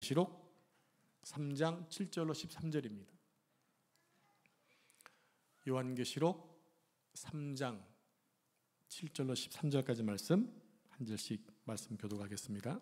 요한계시록 3장 7절로 13절입니다. 요한계시록 3장 7절로 13절까지 말씀 한 절씩 말씀 교독하겠습니다.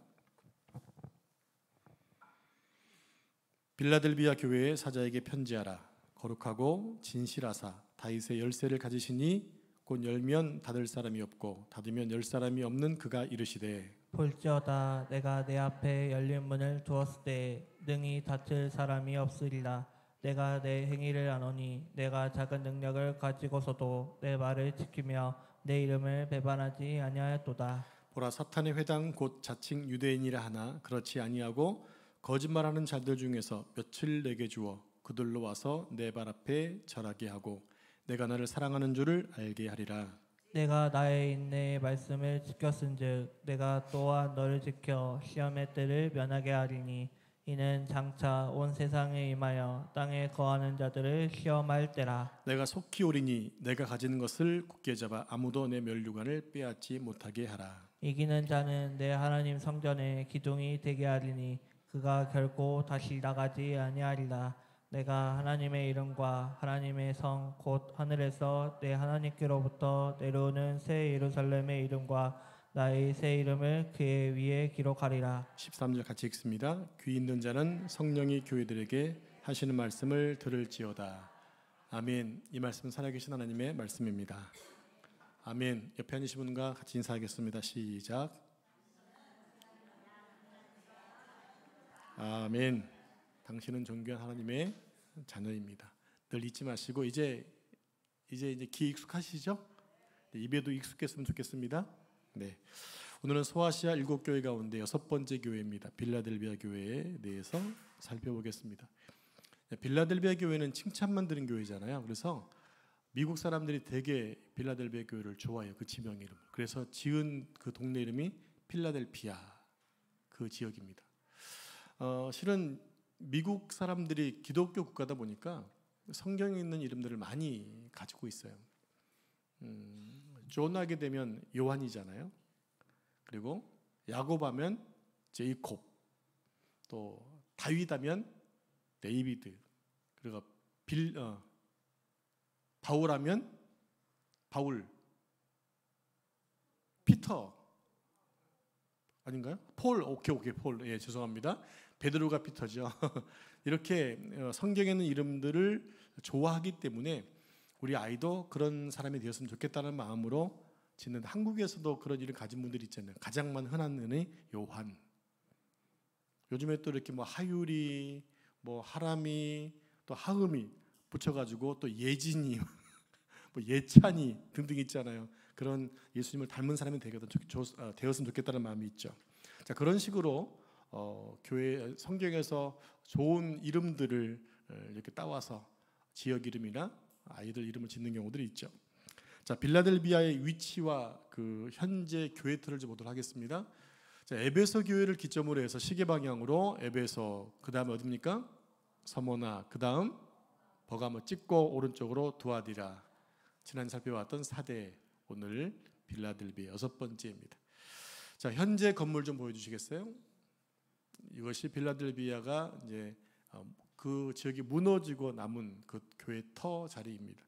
빌라델비아 교회의 사자에게 편지하라. 거룩하고 진실하사 다윗의 열쇠를 가지시니 곧 열면 닫을 사람이 없고 닫으면 열 사람이 없는 그가 이르시되 볼지어다 내가 내 앞에 열린 문을 두었을 때 능히 닫을 사람이 없으리라. 내가 내 행위를 아노니 내가 작은 능력을 가지고서도 내 말을 지키며 내 이름을 배반하지 아니하였도다. 보라, 사탄의 회당 곧 자칭 유대인이라 하나 그렇지 아니하고 거짓말하는 자들 중에서 며칠 내게 주어 그들로 와서 내 발 앞에 절하게 하고 내가 나를 사랑하는 줄을 알게 하리라. 내가 나의 인내의 말씀을 지켰은즉 내가 또한 너를 지켜 시험의 때를 면하게 하리니 이는 장차 온 세상에 임하여 땅에 거하는 자들을 시험할 때라. 내가 속히 오리니 내가 가진 것을 굳게 잡아 아무도 내 면류관을 빼앗지 못하게 하라. 이기는 자는 내 하나님 성전에 기둥이 되게 하리니 그가 결코 다시 나가지 아니하리라. 내가 하나님의 이름과 하나님의 성 곧 하늘에서 내 하나님께로부터 내려오는 새 예루살렘의 이름과 나의 새 이름을 그의 위에 기록하리라. 13절 같이 읽습니다. 귀 있는 자는 성령이 교회들에게 하시는 말씀을 들을지어다. 아멘. 이 말씀은 살아계신 하나님의 말씀입니다. 아멘. 옆에 앉으신 분과 같이 인사하겠습니다. 시작. 아멘. 당신은 존귀한 하나님의 자녀입니다. 늘 잊지 마시고 이제 귀 익숙하시죠? 입에도 익숙했으면 좋겠습니다. 네. 오늘은 소아시아 7교회 가운데 6번째 교회입니다. 빌라델비아 교회에 대해서 살펴보겠습니다. 빌라델비아 교회는 칭찬만 들은 교회잖아요. 그래서 미국 사람들이 되게 빌라델비아 교회를 좋아해요. 그 지명 이름. 그래서 지은 그 동네 이름이 필라델피아 그 지역입니다. 실은 미국 사람들이 기독교 국가다 보니까 성경에 있는 이름들을 많이 가지고 있어요. 존하게 되면 요한이잖아요. 그리고 야곱하면 제이콥, 또 다윗하면 데이비드, 그리고 바울하면 바울, 피터 아닌가요? 폴, 오케이 폴, 예 죄송합니다. 베드로가 피터죠. 이렇게 성경에 있는 이름들을 좋아하기 때문에 우리 아이도 그런 사람이 되었으면 좋겠다는 마음으로 짓는, 한국에서도 그런 이름 가진 분들이 있잖아요. 가장 흔한 은혜 요한. 요즘에 또 이렇게 뭐 하율이, 뭐 하람이, 또 하음이 붙여가지고 또 예진이, 뭐 예찬이 등등 있잖아요. 그런 예수님을 닮은 사람이 되었으면 좋겠다는 마음이 있죠. 자, 그런 식으로 교회 성경에서 좋은 이름들을 이렇게 따와서 지역 이름이나 아이들 이름을 짓는 경우들이 있죠. 자, 빌라델비아의 위치와 그 현재 교회 틀을 좀 보도록 하겠습니다. 자, 에베소 교회를 기점으로 해서 시계 방향으로 에베소, 그 다음에 어디입니까? 서모나, 그 다음 버가모 찍고 오른쪽으로 두아디라. 지난 살펴봤던 4대, 오늘 빌라델비아 6번째입니다. 자, 현재 건물 좀 보여주시겠어요? 이것이 빌라델비아가 이제 그 지역이 무너지고 남은 그 교회 터 자리입니다.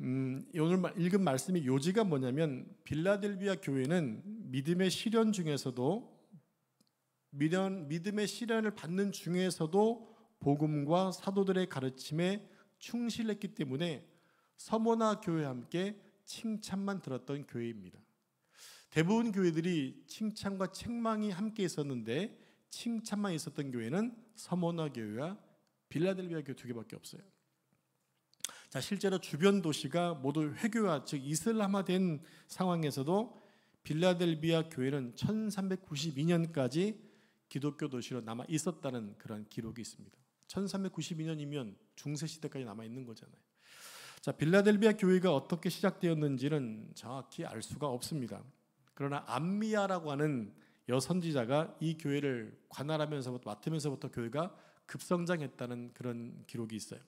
오늘 읽은 말씀이 요지가 뭐냐면 빌라델비아 교회는 믿음의 시련 중에서도 믿음의 시련을 받는 중에서도 복음과 사도들의 가르침에 충실했기 때문에 서모나 교회와 함께 칭찬만 들었던 교회입니다. 대부분 교회들이 칭찬과 책망이 함께 있었는데 칭찬만 있었던 교회는 서모나 교회와 빌라델비아 교회 2개밖에 없어요. 자, 실제로 주변 도시가 모두 회교화, 즉 이슬람화된 상황에서도 빌라델비아 교회는 1392년까지 기독교 도시로 남아 있었다는 그런 기록이 있습니다. 1392년이면 중세 시대까지 남아 있는 거잖아요. 자, 빌라델비아 교회가 어떻게 시작되었는지는 정확히 알 수가 없습니다. 그러나 암미야라고 하는 여선지자가 이 교회를 관할하면서부터 맡으면서부터 교회가 급성장했다는 그런 기록이 있어요.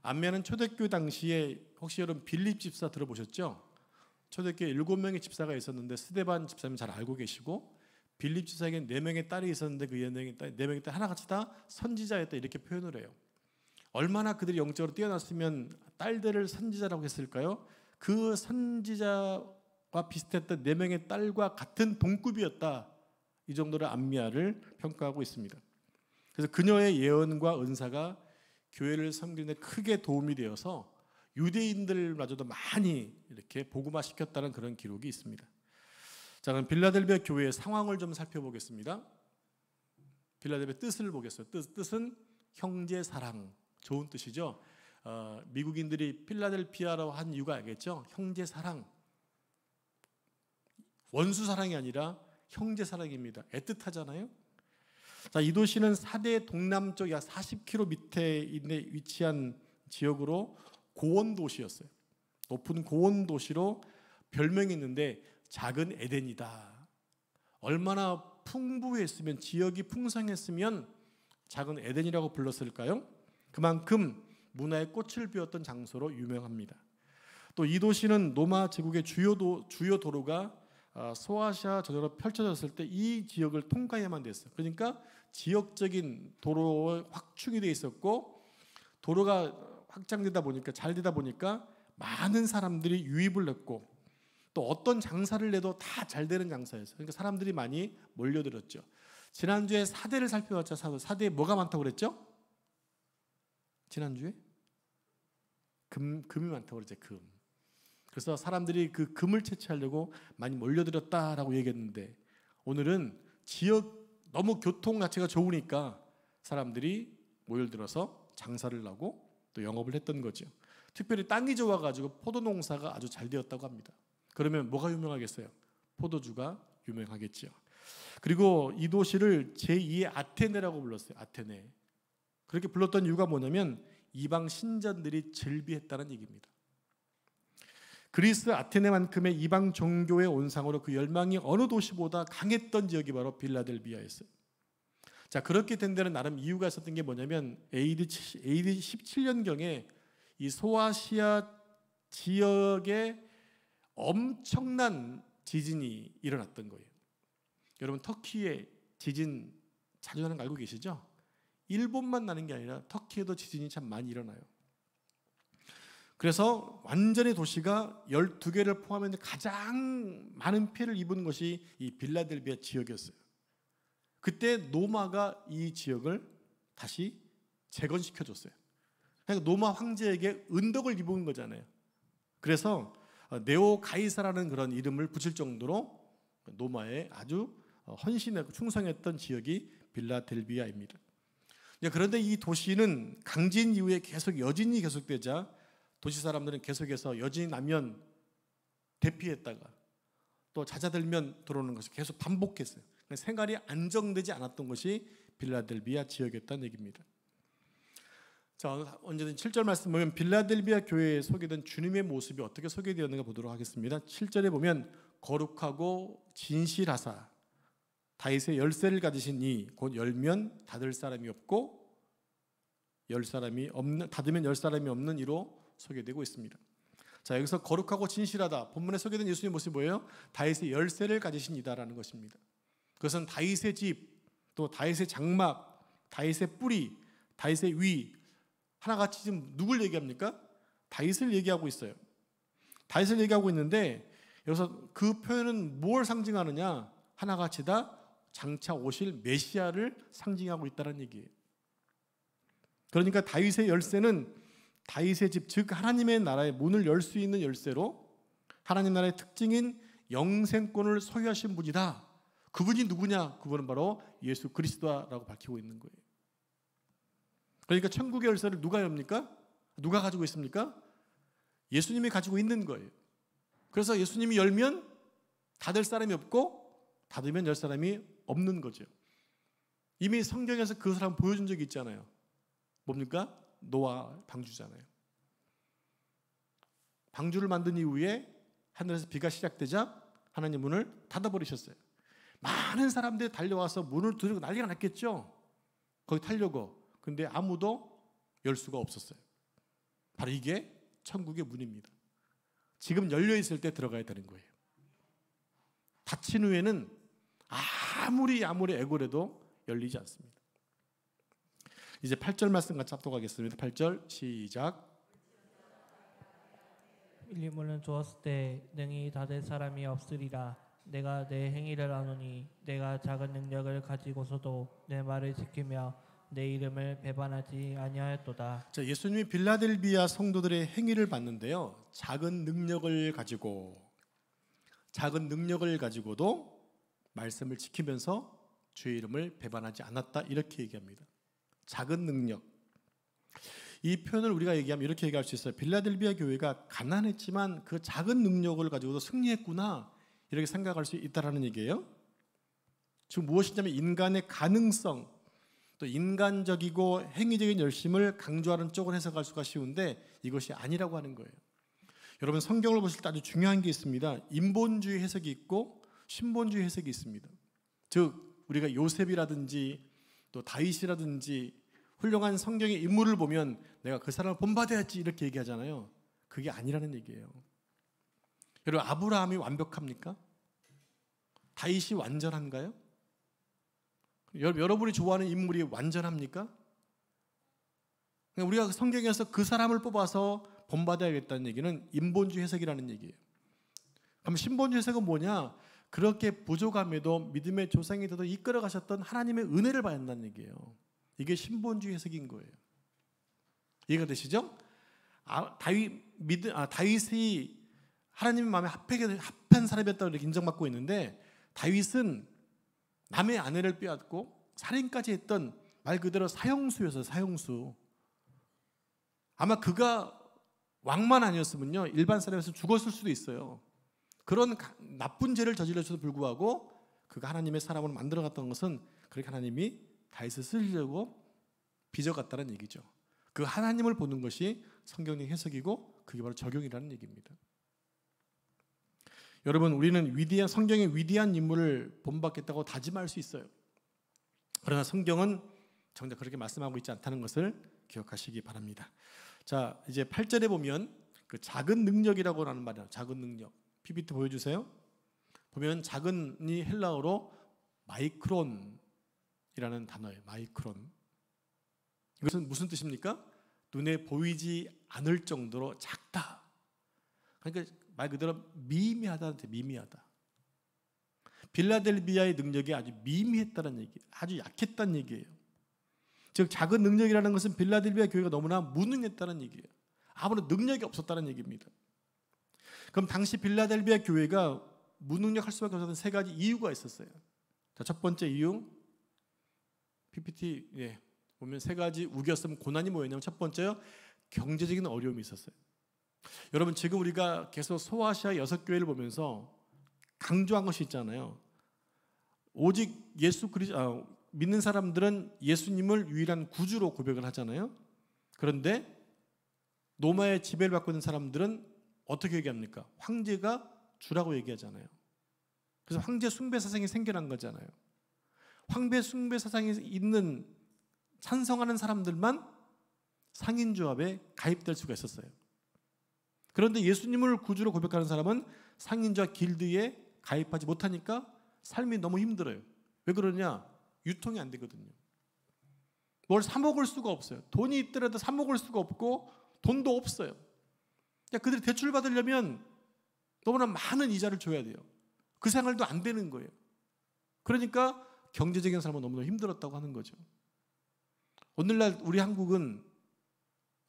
암미야는 초대교회 당시에 혹시 여러분 빌립 집사 들어보셨죠? 초대교회 7명의 집사가 있었는데 스데반 집사님 잘 알고 계시고 빌립 지사에게 4명의 딸이 있었는데 그 4명의 딸 하나같이 다 선지자였다 이렇게 표현을 해요. 얼마나 그들이 영적으로 뛰어났으면 딸들을 선지자라고 했을까요? 그 선지자와 비슷했던 4명의 딸과 같은 동급이었다. 이 정도로 암미아를 평가하고 있습니다. 그래서 그녀의 예언과 은사가 교회를 섬기는 데 크게 도움이 되어서 유대인들마저도 많이 이렇게 복음화시켰다는 그런 기록이 있습니다. 자, 그럼 빌라델비아 교회의 상황을 좀 살펴보겠습니다. 빌라델비아 뜻을 보겠어요. 뜻은 형제 사랑, 좋은 뜻이죠. 미국인들이 필라델피아라고 한 이유가 알겠죠. 형제 사랑, 원수 사랑이 아니라 형제 사랑입니다. 애틋하잖아요. 자, 이 도시는 사대 동남쪽 약 40km 밑에 위치한 지역으로 고원 도시였어요. 높은 고원 도시로 별명이 있는데 작은 에덴이다. 얼마나 풍부했으면, 지역이 풍성했으면 작은 에덴이라고 불렀을까요? 그만큼 문화의 꽃을 피웠던 장소로 유명합니다. 또 이 도시는 로마 제국의 주요 도로가 소아시아 저절로 펼쳐졌을 때 이 지역을 통과해야만 됐어요. 그러니까 지역적인 도로의 확충이 돼 있었고, 도로가 확장되다 보니까, 잘 되다 보니까 많은 사람들이 유입을 했고, 또 어떤 장사를 내도 다 잘 되는 장사였어요. 그러니까 사람들이 많이 몰려들었죠. 지난주에 사대를 살펴봤죠. 사대에 뭐가 많다고 그랬죠? 지난주에? 금이 많다고 그랬죠. 금. 그래서 사람들이 그 금을 채취하려고 많이 몰려들었다라고 얘기했는데, 오늘은 너무 교통 자체가 좋으니까 사람들이 모여들어서 장사를 하고 또 영업을 했던 거죠. 특별히 땅이 좋아가지고 포도 농사가 아주 잘 되었다고 합니다. 그러면 뭐가 유명하겠어요? 포도주가 유명하겠죠. 그리고 이 도시를 제2의 아테네라고 불렀어요. 아테네. 그렇게 불렀던 이유가 뭐냐면 이방 신전들이 즐비했다는 얘기입니다. 그리스 아테네만큼의 이방 종교의 온상으로 그 열망이 어느 도시보다 강했던 지역이 바로 빌라델비아였어요. 자, 그렇게 된 데는 나름 이유가 있었던 게 뭐냐면 AD 17년경에 이 소아시아 지역에 엄청난 지진이 일어났던 거예요. 여러분, 터키에 지진 자주 나는 거 알고 계시죠? 일본만 나는 게 아니라 터키에도 지진이 참 많이 일어나요. 그래서 완전히 도시가 12개를 포함해 가장 많은 피해를 입은 것이 이 빌라델비아 지역이었어요. 그때 로마가 이 지역을 다시 재건시켜줬어요. 그러니까 로마 황제에게 은덕을 입은 거잖아요. 그래서 네오 가이사라는 그런 이름을 붙일 정도로 로마에 아주 헌신하고 충성했던 지역이 빌라델비아입니다. 그런데 이 도시는 강진 이후에 계속 여진이 계속되자 도시 사람들은 계속해서 여진이 나면 대피했다가 또 잦아들면 들어오는 것을 계속 반복했어요. 생활이 안정되지 않았던 것이 빌라델비아 지역이었다는 얘기입니다. 자, 언제든 7절 말씀 보면 빌라델비아 교회에 소개된 주님의 모습이 어떻게 소개되었는가 보도록 하겠습니다. 7절에 보면 거룩하고 진실하사 다윗의 열쇠를 가지신 이 곧 열면 닫을 사람이 없고 닫으면 열 사람이 없는 이로 소개되고 있습니다. 자, 여기서 거룩하고 진실하다, 본문에 소개된 예수님의 모습이 뭐예요? 다윗의 열쇠를 가지신 이다라는 것입니다. 그것은 다윗의 집, 또 다윗의 장막, 다윗의 뿌리, 다윗의 위, 하나같이 지금 누굴 얘기합니까? 다윗을 얘기하고 있어요. 다윗을 얘기하고 있는데 여기서 그 표현은 뭘 상징하느냐? 하나같이 다 장차 오실 메시아를 상징하고 있다는 얘기예요. 그러니까 다윗의 열쇠는 다윗의 집, 즉 하나님의 나라의 문을 열 수 있는 열쇠로 하나님 나라의 특징인 영생권을 소유하신 분이다. 그분이 누구냐? 그분은 바로 예수 그리스도라고 밝히고 있는 거예요. 그러니까 천국의 열쇠를 누가 엽니까? 누가 가지고 있습니까? 예수님이 가지고 있는 거예요. 그래서 예수님이 열면 닫을 사람이 없고 닫으면 열 사람이 없는 거죠. 이미 성경에서 그 사람 보여준 적이 있잖아요. 뭡니까? 노아 방주잖아요. 방주를 만든 이후에 하늘에서 비가 시작되자 하나님 문을 닫아버리셨어요. 많은 사람들이 달려와서 문을 두드리고 난리가 났겠죠. 거기 타려고. 근데 아무도 열 수가 없었어요. 바로 이게 천국의 문입니다. 지금 열려 있을 때 들어가야 되는 거예요. 닫힌 후에는 아무리 애고래도 열리지 않습니다. 이제 8절 말씀 같이 합독하겠습니다. 8절 시작. 일리물은 주었을 때 능히 닫을 사람이 없으리라. 내가 내 행위를 아노니 내가 작은 능력을 가지고서도 내 말을 지키며 내 이름을 배반하지 아니하였도다. 자, 예수님이 빌라델비아 성도들의 행위를 봤는데요. 작은 능력을 가지고도 말씀을 지키면서 주의 이름을 배반하지 않았다, 이렇게 얘기합니다. 작은 능력. 이 표현을 우리가 얘기하면 이렇게 얘기할 수 있어요. 빌라델비아 교회가 가난했지만 그 작은 능력을 가지고도 승리했구나, 이렇게 생각할 수 있다라는 얘기예요. 지금 무엇이냐면 인간의 가능성, 또 인간적이고 행위적인 열심을 강조하는 쪽을 해석할 수가 쉬운데 이것이 아니라고 하는 거예요. 여러분, 성경을 보실 때 아주 중요한 게 있습니다. 인본주의 해석이 있고 신본주의 해석이 있습니다. 즉 우리가 요셉이라든지 또 다윗이라든지 훌륭한 성경의 인물을 보면 내가 그 사람을 본받아야지, 이렇게 얘기하잖아요. 그게 아니라는 얘기예요. 여러분, 아브라함이 완벽합니까? 다윗이 완전한가요? 여러분이 좋아하는 인물이 완전합니까? 우리가 성경에서 그 사람을 뽑아서 본받아야겠다는 얘기는 인본주의 해석이라는 얘기예요. 그럼 신본주의 해석은 뭐냐? 그렇게 부족함에도 믿음의 조상이 되어 이끌어 가셨던 하나님의 은혜를 받는다는 얘기예요. 이게 신본주의 해석인 거예요. 이해가 되시죠? 다윗이 하나님의 마음에 합한 사람이었다고 이렇게 인정받고 있는데, 다윗은 남의 아내를 빼앗고 살인까지 했던 말 그대로 사형수였어요. 사형수. 아마 그가 왕만 아니었으면요, 일반 사람에서 죽었을 수도 있어요. 그런 나쁜 죄를 저질렀음에도 불구하고 그가 하나님의 사람으로 만들어갔던 것은 그렇게 하나님이 다윗을 쓰려고 빚어갔다는 얘기죠. 그 하나님을 보는 것이 성경의 해석이고 그게 바로 적용이라는 얘기입니다. 여러분, 우리는 성경의 위대한 인물을 본받겠다고 다짐할 수 있어요. 그러나 성경은 정작 그렇게 말씀하고 있지 않다는 것을 기억하시기 바랍니다. 자, 이제 8절에 보면 그 작은 능력이라고 하는 말이에요. 작은 능력. PPT 보여주세요. 보면 작은이 헬라어로 마이크론이라는 단어예요. 마이크론. 이것은 무슨 뜻입니까? 눈에 보이지 않을 정도로 작다. 그러니까 말 그대로 미미하다한테 미미하다. 빌라델비아의 능력이 아주 미미했다는 얘기, 아주 약했다는 얘기예요. 즉 작은 능력이라는 것은 빌라델비아 교회가 너무나 무능했다는 얘기예요. 아무런 능력이 없었다는 얘기입니다. 그럼 당시 빌라델비아 교회가 무능력할 수밖에 없었던 세 가지 이유가 있었어요. 자, 첫 번째 이유, PPT 보면 세 가지 우겼으면 고난이 뭐였냐면, 첫 번째요, 경제적인 어려움이 있었어요. 여러분, 지금 우리가 계속 소아시아 6교회를 보면서 강조한 것이 있잖아요. 오직 믿는 사람들은 예수님을 유일한 구주로 고백을 하잖아요. 그런데 로마의 지배를 받고 있는 사람들은 어떻게 얘기합니까? 황제가 주라고 얘기하잖아요. 그래서 황제 숭배 사상이 생겨난 거잖아요. 황제 숭배 사상이 있는 찬성하는 사람들만 상인조합에 가입될 수가 있었어요. 그런데 예수님을 구주로 고백하는 사람은 상인조합 길드에 가입하지 못하니까 삶이 너무 힘들어요. 왜 그러냐? 유통이 안 되거든요. 뭘 사 먹을 수가 없어요. 돈이 있더라도 사 먹을 수가 없고 돈도 없어요. 그들이 대출 받으려면 너무나 많은 이자를 줘야 돼요. 그 생활도 안 되는 거예요. 그러니까 경제적인 삶은 너무나 힘들었다고 하는 거죠. 오늘날 우리 한국은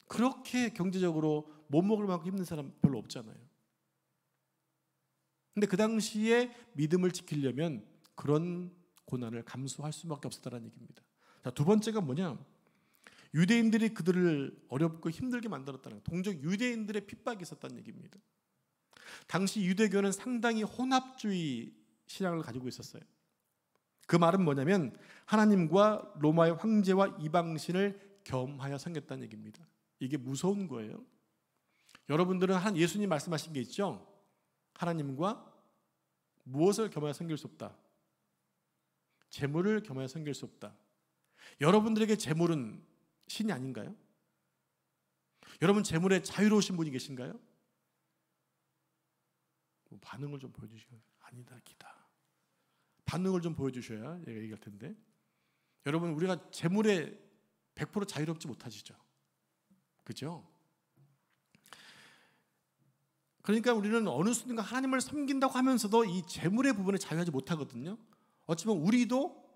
그렇게 경제적으로 못 먹을 만큼 힘든 사람 별로 없잖아요. 근데 그 당시에 믿음을 지키려면 그런 고난을 감수할 수밖에 없었다는 얘기입니다. 자, 두 번째가 뭐냐? 유대인들이 그들을 어렵고 힘들게 만들었다는 거예요. 동족 유대인들의 핍박이 있었다는 얘기입니다. 당시 유대교는 상당히 혼합주의 신앙을 가지고 있었어요. 그 말은 뭐냐면 하나님과 로마의 황제와 이방신을 겸하여 섬겼다는 얘기입니다. 이게 무서운 거예요. 여러분들은 예수님 말씀하신 게 있죠? 하나님과 무엇을 겸하여 섬길 수 없다? 재물을 겸하여 섬길 수 없다. 여러분들에게 재물은 신이 아닌가요? 여러분 재물에 자유로우신 분이 계신가요? 반응을 좀 보여주시고요. 아니다, 기다. 반응을 좀 보여주셔야 얘가 얘기할 텐데, 여러분 우리가 재물에 100% 자유롭지 못하시죠, 그죠? 그러니까 우리는 어느 순간 하나님을 섬긴다고 하면서도 이 재물의 부분에 자유하지 못하거든요. 어찌보면 우리도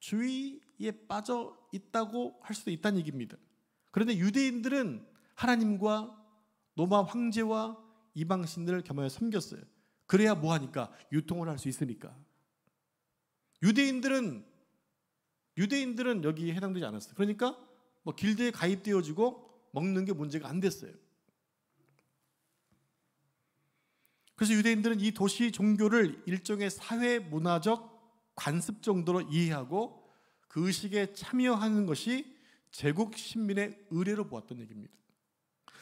혼합주의에 빠져 있다고 할 수도 있다는 얘기입니다. 그런데 유대인들은 하나님과 로마 황제와 이방신들을 겸하여 섬겼어요. 그래야 뭐하니까? 유통을 할 수 있으니까. 유대인들은 여기에 해당되지 않았어요. 그러니까 뭐 길드에 가입되어지고 먹는 게 문제가 안 됐어요. 그래서 유대인들은 이 도시 종교를 일종의 사회 문화적 관습 정도로 이해하고 그 의식에 참여하는 것이 제국 식민의 의례로 보았던 얘기입니다.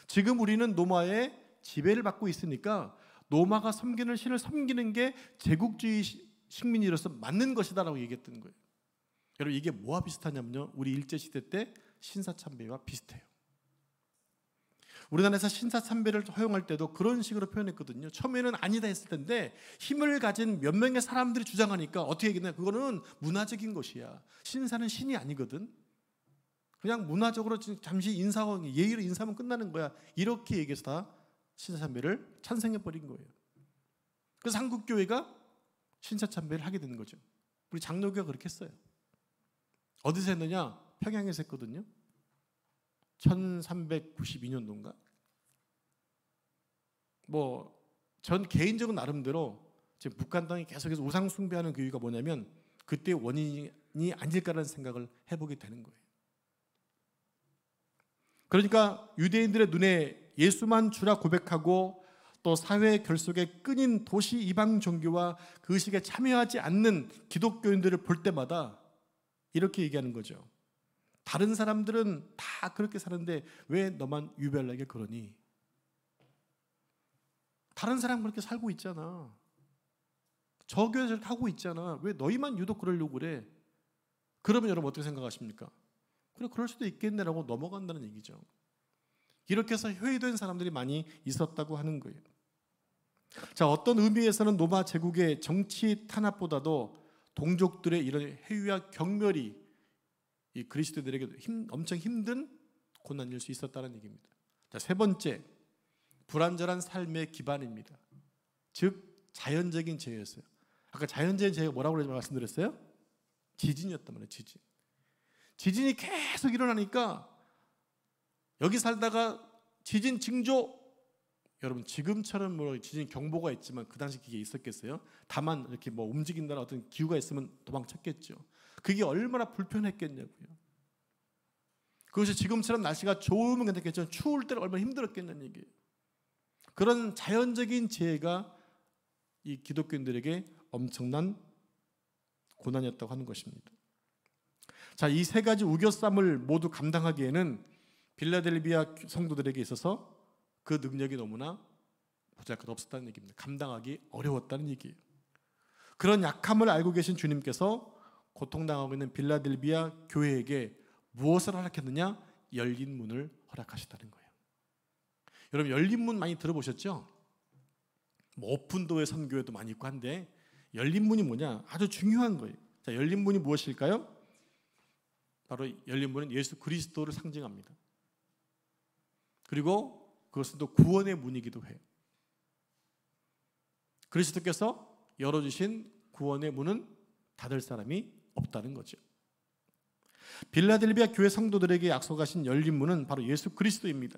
지금 우리는 로마의 지배를 받고 있으니까 로마가 섬기는 신을 섬기는 게 제국주의 식민이로서 맞는 것이다라고 얘기했던 거예요. 여러분 이게 뭐와 비슷하냐면요, 우리 일제시대 때 신사참배와 비슷해요. 우리나라에서 신사참배를 허용할 때도 그런 식으로 표현했거든요. 처음에는 아니다 했을 텐데 힘을 가진 몇 명의 사람들이 주장하니까 어떻게 얘기했냐, 그거는 문화적인 것이야. 신사는 신이 아니거든. 그냥 문화적으로 잠시 인사하고 예의로 인사하면 끝나는 거야. 이렇게 얘기해서 다 신사참배를 찬성해버린 거예요. 그래서 한국교회가 신사참배를 하게 되는 거죠. 우리 장로교가 그렇게 했어요. 어디서 했느냐? 평양에서 했거든요. 1392년도인가? 전 개인적으로 나름대로 지금 북한 땅이 계속해서 우상 숭배하는 그 이유가 뭐냐면 그때 원인이 아닐까라는 생각을 해보게 되는 거예요. 그러니까 유대인들의 눈에 예수만 주라 고백하고 또 사회 결속에 끈인 도시 이방 종교와 그 의식에 참여하지 않는 기독교인들을 볼 때마다 이렇게 얘기하는 거죠. 다른 사람들은 다 그렇게 사는데 왜 너만 유별나게 그러니? 다른 사람 그렇게 살고 있잖아. 저 교회 저렇게 하고 있잖아. 왜 너희만 유독 그러려고 그래? 그러면 여러분 어떻게 생각하십니까? 그래, 그럴 수도 있겠네라고 넘어간다는 얘기죠. 이렇게 해서 회의된 사람들이 많이 있었다고 하는 거예요. 자, 어떤 의미에서는 로마 제국의 정치 탄압보다도 동족들의 이런 회유와 경멸이 이 그리스도인들에게 엄청 힘든 고난일 수 있었다는 얘기입니다. 자, 세 번째, 불완전한 삶의 기반입니다. 즉 자연적인 재해였어요. 아까 자연적인 재해가 뭐라고 말씀드렸어요? 지진이었단 말이에요. 지진이 계속 일어나니까 여기 살다가 지진 징조, 여러분 지금처럼 지진 경보가 있지만 그 당시 그게 있었겠어요? 다만 이렇게 움직인다는 어떤 기후가 있으면 도망쳤겠죠. 그게 얼마나 불편했겠냐고요. 그것이 지금처럼 날씨가 좋으면 괜찮겠지만 추울 때는 얼마나 힘들었겠냐는 얘기예요. 그런 자연적인 재해가 이 기독교인들에게 엄청난 고난이었다고 하는 것입니다. 자, 이 세 가지 우겨쌈을 모두 감당하기에는 빌라델비아 성도들에게 있어서 그 능력이 너무나 보잘것없었다는 얘기입니다. 감당하기 어려웠다는 얘기예요. 그런 약함을 알고 계신 주님께서 고통당하고 있는 빌라델비아 교회에게 무엇을 허락했느냐? 열린 문을 허락하셨다는 거예요. 여러분 열린 문 많이 들어보셨죠? 오픈도어 선교회도 많이 있고 한데 열린 문이 뭐냐? 아주 중요한 거예요. 자, 열린 문이 무엇일까요? 바로 열린 문은 예수 그리스도를 상징합니다. 그리고 그것은 또 구원의 문이기도 해요. 그리스도께서 열어주신 구원의 문은 닫을 사람이 없다는 거죠. 빌라델비아 교회 성도들에게 약속하신 열린 문은 바로 예수 그리스도입니다.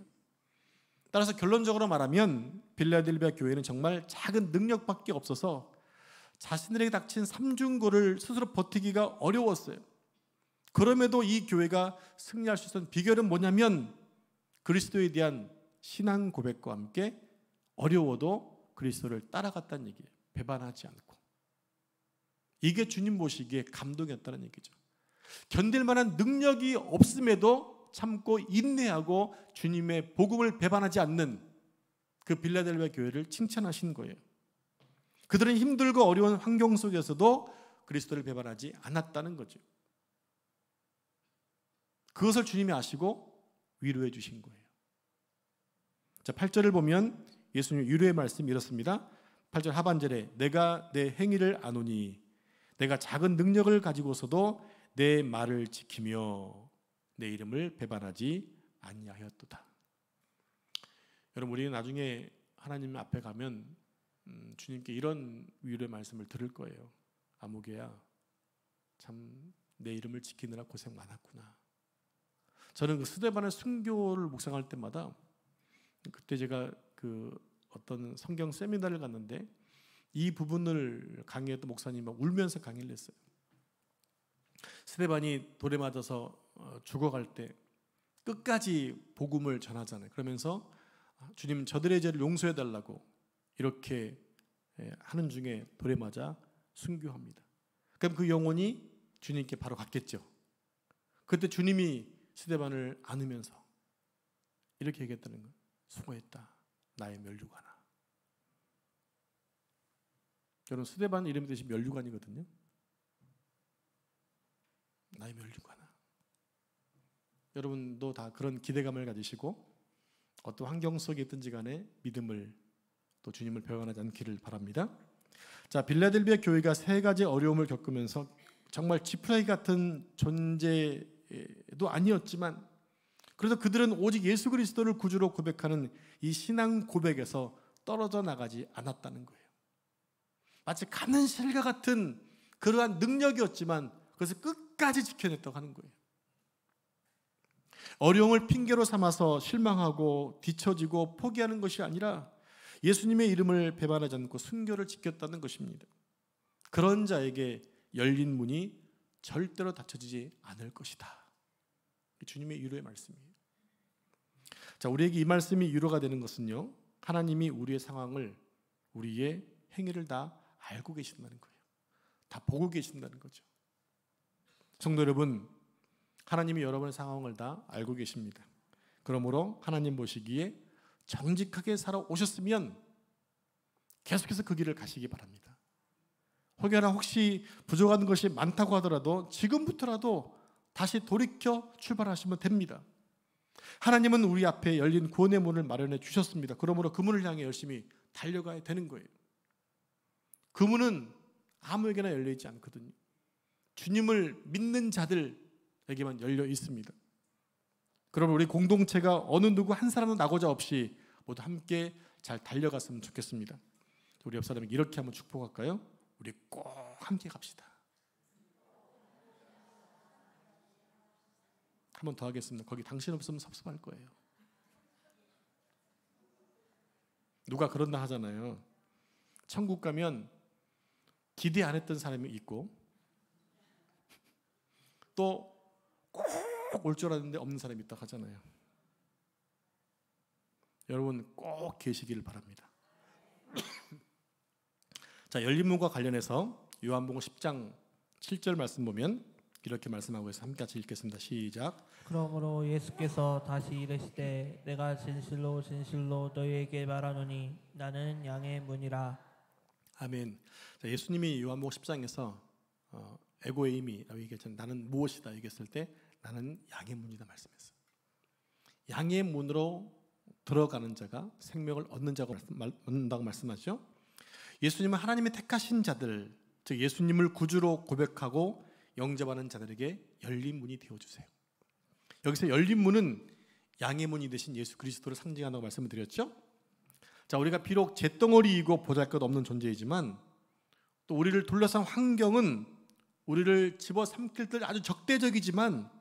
따라서 결론적으로 말하면 빌라델비아 교회는 정말 작은 능력밖에 없어서 자신들에게 닥친 삼중고를 스스로 버티기가 어려웠어요. 그럼에도 이 교회가 승리할 수 있었던 비결은 뭐냐면 그리스도에 대한 신앙 고백과 함께 어려워도 그리스도를 따라갔다는 얘기예요. 배반하지 않고. 이게 주님 보시기에 감동이었다는 얘기죠. 견딜 만한 능력이 없음에도 참고 인내하고 주님의 복음을 배반하지 않는 그 빌라델비아 교회를 칭찬하신 거예요. 그들은 힘들고 어려운 환경 속에서도 그리스도를 배반하지 않았다는 거죠. 그것을 주님이 아시고 위로해 주신 거예요. 자, 8절을 보면 예수님 위로의 말씀이 이렇습니다. 8절 하반절에 내가 내 행위를 아노니 내가 작은 능력을 가지고서도 내 말을 지키며 내 이름을 배반하지 아니하였도다. 여러분, 우리는 나중에 하나님 앞에 가면 주님께 이런 위로의 말씀을 들을 거예요. 아무개야, 참 내 이름을 지키느라 고생 많았구나. 저는 그 스데반의 순교를 묵상할 때마다, 그때 제가 그 어떤 성경 세미나를 갔는데 이 부분을 강의했던 목사님이 울면서 강의를 했어요. 스데반이 돌에 맞아서 죽어갈 때 끝까지 복음을 전하잖아요. 그러면서 주님, 저들의 죄를 용서해 달라고 이렇게 하는 중에 돌에 맞아 순교합니다. 그럼 그 영혼이 주님께 바로 갔겠죠. 그때 주님이 스데반을 안으면서 이렇게 얘기했다는 거예요. 수고했다, 나의 면류관아. 여러분, 스데반 이름이 뜻이 면류관이거든요. 나의 면류관아. 여러분도 다 그런 기대감을 가지시고 어떤 환경 속에 있든지 간에 믿음을 또 주님을 배반하지 않기를 바랍니다. 자, 빌라델비아 교회가 세 가지 어려움을 겪으면서 정말 지푸라기 같은 존재도 아니었지만 그래서 그들은 오직 예수 그리스도를 구주로 고백하는 이 신앙 고백에서 떨어져 나가지 않았다는 거예요. 마치 가는 실과 같은 그러한 능력이었지만 그것을 끝까지 지켜냈다고 하는 거예요. 어려움을 핑계로 삼아서 실망하고 뒤처지고 포기하는 것이 아니라 예수님의 이름을 배반하지 않고 순교를 지켰다는 것입니다. 그런 자에게 열린 문이 절대로 닫혀지지 않을 것이다. 주님의 위로의 말씀이에요. 자, 우리에게 이 말씀이 위로가 되는 것은요, 하나님이 우리의 상황을, 우리의 행위를 다 알고 계신다는 거예요. 다 보고 계신다는 거죠. 성도 여러분, 하나님이 여러분의 상황을 다 알고 계십니다. 그러므로 하나님 보시기에 정직하게 살아오셨으면 계속해서 그 길을 가시기 바랍니다. 혹여나 혹시 부족한 것이 많다고 하더라도 지금부터라도 다시 돌이켜 출발하시면 됩니다. 하나님은 우리 앞에 열린 구원의 문을 마련해 주셨습니다. 그러므로 그 문을 향해 열심히 달려가야 되는 거예요. 그 문은 아무에게나 열려 있지 않거든요. 주님을 믿는 자들에게만 열려 있습니다. 그러면 우리 공동체가 어느 누구 한 사람도 나고자 없이 모두 함께 잘 달려갔으면 좋겠습니다. 우리 옆 사람에게 이렇게 한번 축복할까요? 우리 꼭 함께 갑시다. 한 번 더 하겠습니다. 거기 당신 없으면 섭섭할 거예요. 누가 그런다 하잖아요. 천국 가면 기대 안 했던 사람이 있고 또 꼭 올 줄 알았는데 없는 사람이 있다고 하잖아요. 여러분 꼭 계시기를 바랍니다. 자, 열린 문과 관련해서 요한복음 10장 7절 말씀 보면 이렇게 말씀하고 있어서 함께 같이 읽겠습니다. 시작. 그러므로 예수께서 다시 이르시되 내가 진실로 진실로 너희에게 말하노니 나는 양의 문이라. 아멘. 자, 예수님이 요한복음 10장에서 에고에이미라고 얘기했잖아요. 나는 무엇이다 얘기했을 때 나는 양의 문이다 말씀했어요. 양의 문으로 들어가는 자가 생명을 얻는다고 말씀하죠. 예수님은 하나님의 택하신 자들, 즉 예수님을 구주로 고백하고 영접하는 자들에게 열린 문이 되어주세요. 여기서 열린 문은 양의 문이 되신 예수 그리스도를 상징한다고 말씀을 드렸죠. 자, 우리가 비록 잿덩어리이고 보잘것없는 존재이지만 또 우리를 둘러싼 환경은 우리를 집어삼킬 듯 아주 적대적이지만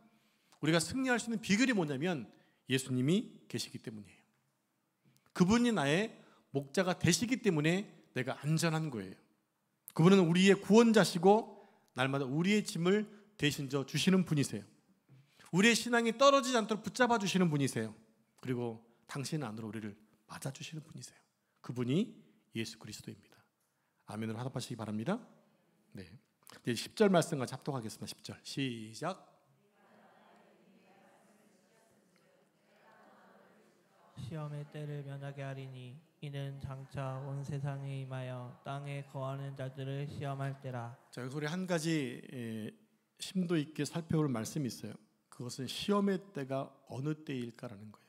우리가 승리할 수 있는 비결이 뭐냐면 예수님이 계시기 때문이에요. 그분이 나의 목자가 되시기 때문에 내가 안전한 거예요. 그분은 우리의 구원자시고 날마다 우리의 짐을 대신 져 주시는 분이세요. 우리의 신앙이 떨어지지 않도록 붙잡아 주시는 분이세요. 그리고 당신 안으로 우리를 맞아 주시는 분이세요. 그분이 예수 그리스도입니다. 아멘으로 화답하시기 바랍니다. 네. 이제 10절 말씀과 합독하겠습니다. 10절 시작. 시험의 때를 면하게 하리니 이는 장차 온 세상에 임하여 땅에 거하는 자들을 시험할 때라. 자, 여기서 우리 한 가지 심도 있게 살펴볼 말씀이 있어요. 그것은 시험의 때가 어느 때일까라는 거예요.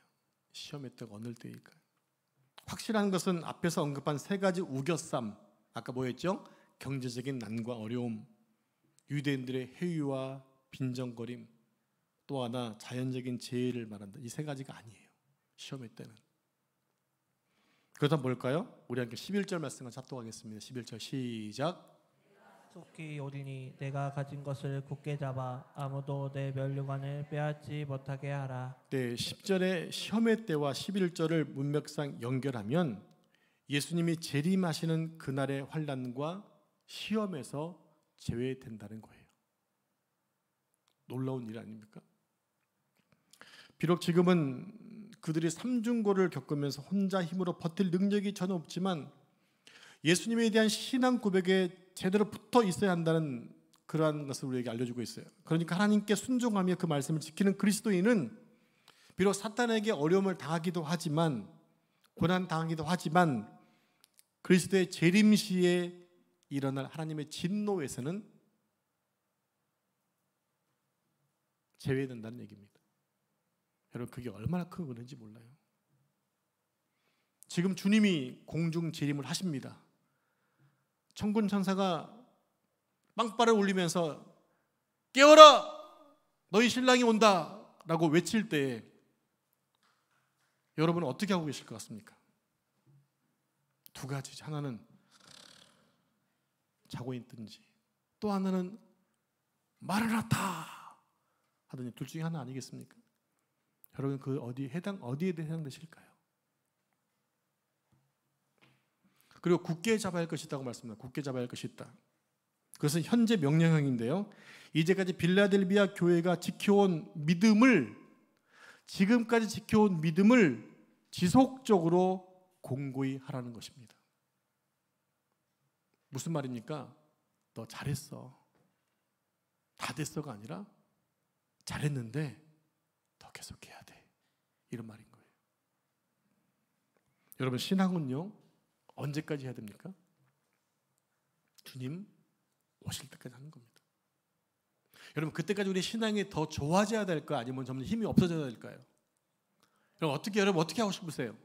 시험의 때가 어느 때일까요? 확실한 것은 앞에서 언급한 세 가지 우겨쌈, 아까 뭐였죠? 경제적인 난과 어려움, 유대인들의 해유와 빈정거림, 또 하나 자연적인 재해를 말한다. 이 세 가지가 아니에요, 시험의 때는. 그렇다면 뭘까요? 우리 함께 11절 말씀을 합독하겠습니다. 11절 시작. 속히 오리니 내가 가진 것을 굳게 잡아 아무도 내 면류관을 빼앗지 못하게 하라. 네, 10절의 시험의 때와 11절을 문맥상 연결하면 예수님이 재림하시는 그날의 환난과 시험에서 제외된다는 거예요. 놀라운 일 아닙니까? 비록 지금은 그들이 삼중고를 겪으면서 혼자 힘으로 버틸 능력이 전혀 없지만 예수님에 대한 신앙 고백에 제대로 붙어 있어야 한다는 그러한 것을 우리에게 알려주고 있어요. 그러니까 하나님께 순종하며 그 말씀을 지키는 그리스도인은 비록 사탄에게 어려움을 당하기도 하지만, 고난 당하기도 하지만, 그리스도의 재림시에 일어날 하나님의 진노에서는 제외된다는 얘기입니다. 여러분, 그게 얼마나 큰 은혜인지 몰라요. 지금 주님이 공중 재림을 하십니다. 천군 천사가 빵빠를 울리면서 깨어라! 너희 신랑이 온다! 라고 외칠 때 여러분은 어떻게 하고 계실 것 같습니까? 두 가지죠. 하나는 자고 있든지, 또 하나는 마라나타 하더니, 둘 중에 하나 아니겠습니까? 여러분, 그 어디에 해당되실까요? 그리고 굳게 잡아야 할 것이 있다고 말씀합니다. 굳게 잡아야 할 것이 있다. 그것은 현재 명령형인데요, 이제까지 빌라델비아 교회가 지켜온 믿음을, 지금까지 지켜온 믿음을 지속적으로 공고히 하라는 것입니다. 무슨 말입니까? 너 잘했어, 다 됐어가 아니라 잘했는데 더 계속해야 돼, 이런 말인 거예요. 여러분, 신앙은요 언제까지 해야 됩니까? 주님 오실 때까지 하는 겁니다. 여러분, 그때까지 우리 신앙이 더 좋아져야 될까, 아니면 점점 힘이 없어져야 될까요? 여러분 어떻게 하고 싶으세요?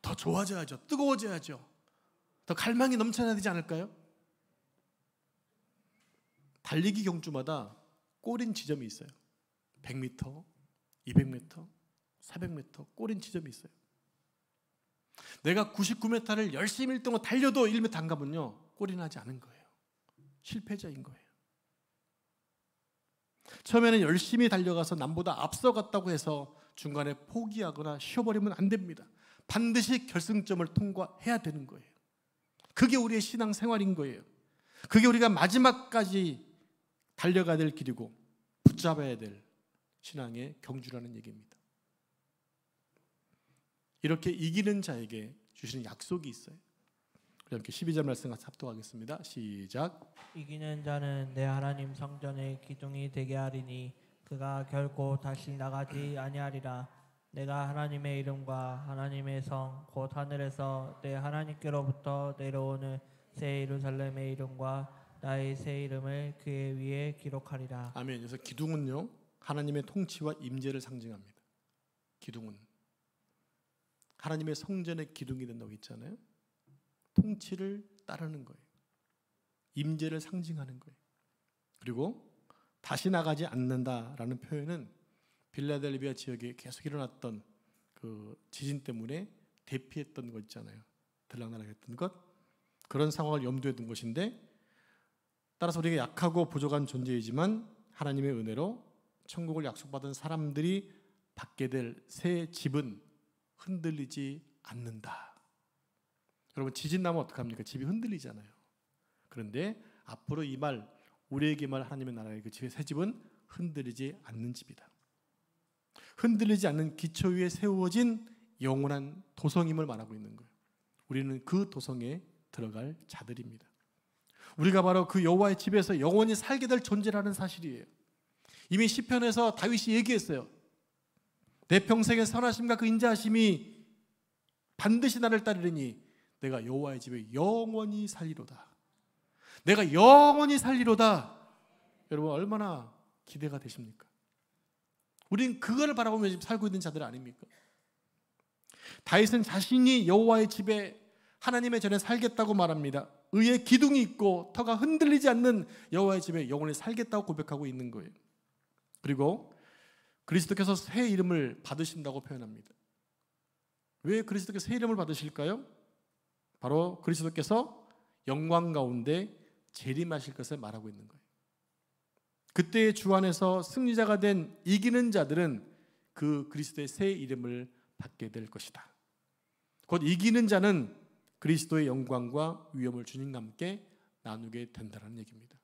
더 좋아져야죠. 뜨거워져야죠. 더 갈망이 넘쳐나야 되지 않을까요? 달리기 경주마다 꼬린 지점이 있어요. 100m, 200m, 400m 꼬린 지점이 있어요. 내가 99m를 열심히 1등으로 달려도 1m 안 가면요, 꼴이 나지 않은 거예요. 실패자인 거예요. 처음에는 열심히 달려가서 남보다 앞서갔다고 해서 중간에 포기하거나 쉬어버리면 안 됩니다. 반드시 결승점을 통과해야 되는 거예요. 그게 우리의 신앙생활인 거예요. 그게 우리가 마지막까지 달려가야 될 길이고 붙잡아야 될 신앙의 경주라는 얘기입니다. 이렇게 이기는 자에게 주시는 약속이 있어요. 이렇게 12절 말씀 같이 합독하겠습니다. 시작. 이기는 자는 내 하나님 성전의 기둥이 되게 하리니 그가 결코 다시 나가지 아니하리라. 내가 하나님의 이름과 하나님의 성 곧 하늘에서 내 하나님께로부터 내려오는 새 예루살렘의 이름과 나의 새 이름을 그의 위에 기록하리라. 아멘. 그래서 기둥은요, 하나님의 통치와 임재를 상징합니다. 기둥은 하나님의 성전의 기둥이 된다고 했잖아요. 통치를 따르는 거예요. 임재를 상징하는 거예요. 그리고 다시 나가지 않는다라는 표현은 빌라델비아 지역에 계속 일어났던 그 지진 때문에 대피했던 것 있잖아요. 들락날락했던 것, 그런 상황을 염두에 둔 것인데, 따라서 우리가 약하고 부족한 존재이지만 하나님의 은혜로 천국을 약속받은 사람들이 받게 될 새 집은 흔들리지 않는다. 여러분, 지진 나면 어떡합니까? 집이 흔들리잖아요. 그런데 앞으로 이 말, 우리에게 말 하나님의 나라의 그 집의 새 집은 흔들리지 않는 집이다. 흔들리지 않는 기초 위에 세워진 영원한 도성임을 말하고 있는 거예요. 우리는 그 도성에 들어갈 자들입니다. 우리가 바로 그 여호와의 집에서 영원히 살게 될 존재라는 사실이에요. 이미 시편에서 다윗이 얘기했어요. 내 평생의 선하심과 그 인자하심이 반드시 나를 따르리니 내가 여호와의 집에 영원히 살리로다. 내가 영원히 살리로다. 여러분, 얼마나 기대가 되십니까? 우리는 그거를 바라보며 지금 살고 있는 자들 아닙니까? 다윗은 자신이 여호와의 집에 하나님의 전에 살겠다고 말합니다. 의의 기둥이 있고 터가 흔들리지 않는 여호와의 집에 영원히 살겠다고 고백하고 있는 거예요. 그리고 그리스도께서 새 이름을 받으신다고 표현합니다. 왜 그리스도께서 새 이름을 받으실까요? 바로 그리스도께서 영광 가운데 재림하실 것을 말하고 있는 거예요. 그때의 주 안에서 승리자가 된 이기는 자들은 그 그리스도의 새 이름을 받게 될 것이다. 곧 이기는 자는 그리스도의 영광과 위엄을 주님과 함께 나누게 된다는 얘기입니다.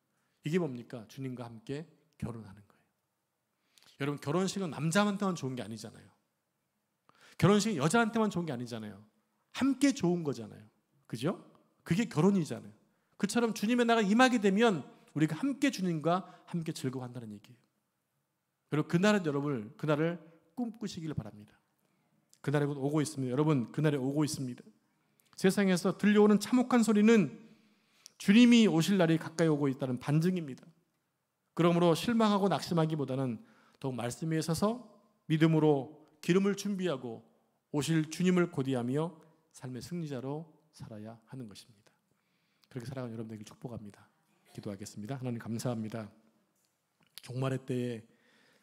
이게 뭡니까? 주님과 함께 결혼하는 거예요. 여러분, 결혼식은 남자한테만 좋은 게 아니잖아요. 결혼식은 여자한테만 좋은 게 아니잖아요. 함께 좋은 거잖아요. 그죠? 그게 결혼이잖아요. 그처럼 주님의 나라가 임하게 되면 우리가 함께 주님과 함께 즐거워한다는 얘기예요. 그리고 그날은 여러분, 그날을 꿈꾸시길 바랍니다. 그날이 곧 오고 있습니다. 여러분, 그날이 오고 있습니다. 세상에서 들려오는 참혹한 소리는 주님이 오실 날이 가까이 오고 있다는 반증입니다. 그러므로 실망하고 낙심하기보다는 더욱 말씀 위에 서서 믿음으로 기름을 준비하고 오실 주님을 고대하며 삶의 승리자로 살아야 하는 것입니다. 그렇게 살아가는 여러분에게 축복합니다. 기도하겠습니다. 하나님 감사합니다. 종말의 때에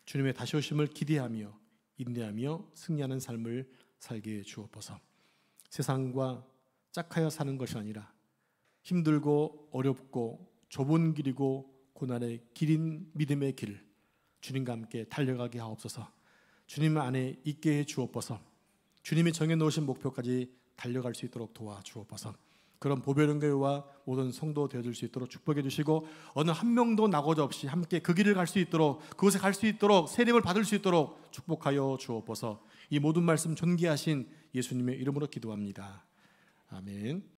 주님의 다시 오심을 기대하며 인내하며 승리하는 삶을 살게 주옵소서. 세상과 짝하여 사는 것이 아니라 힘들고 어렵고 좁은 길이고 고난의 길인 믿음의 길, 주님과 함께 달려가게 하옵소서. 주님 안에 있게 해 주옵소서. 주님이 정해놓으신 목표까지 달려갈 수 있도록 도와주옵소서. 그런 보배령교회와 모든 성도 되어줄 수 있도록 축복해 주시고, 어느 한 명도 나고자 없이 함께 그 길을 갈 수 있도록, 그곳에 갈 수 있도록, 세례를 받을 수 있도록 축복하여 주옵소서. 이 모든 말씀 존귀하신 예수님의 이름으로 기도합니다. 아멘.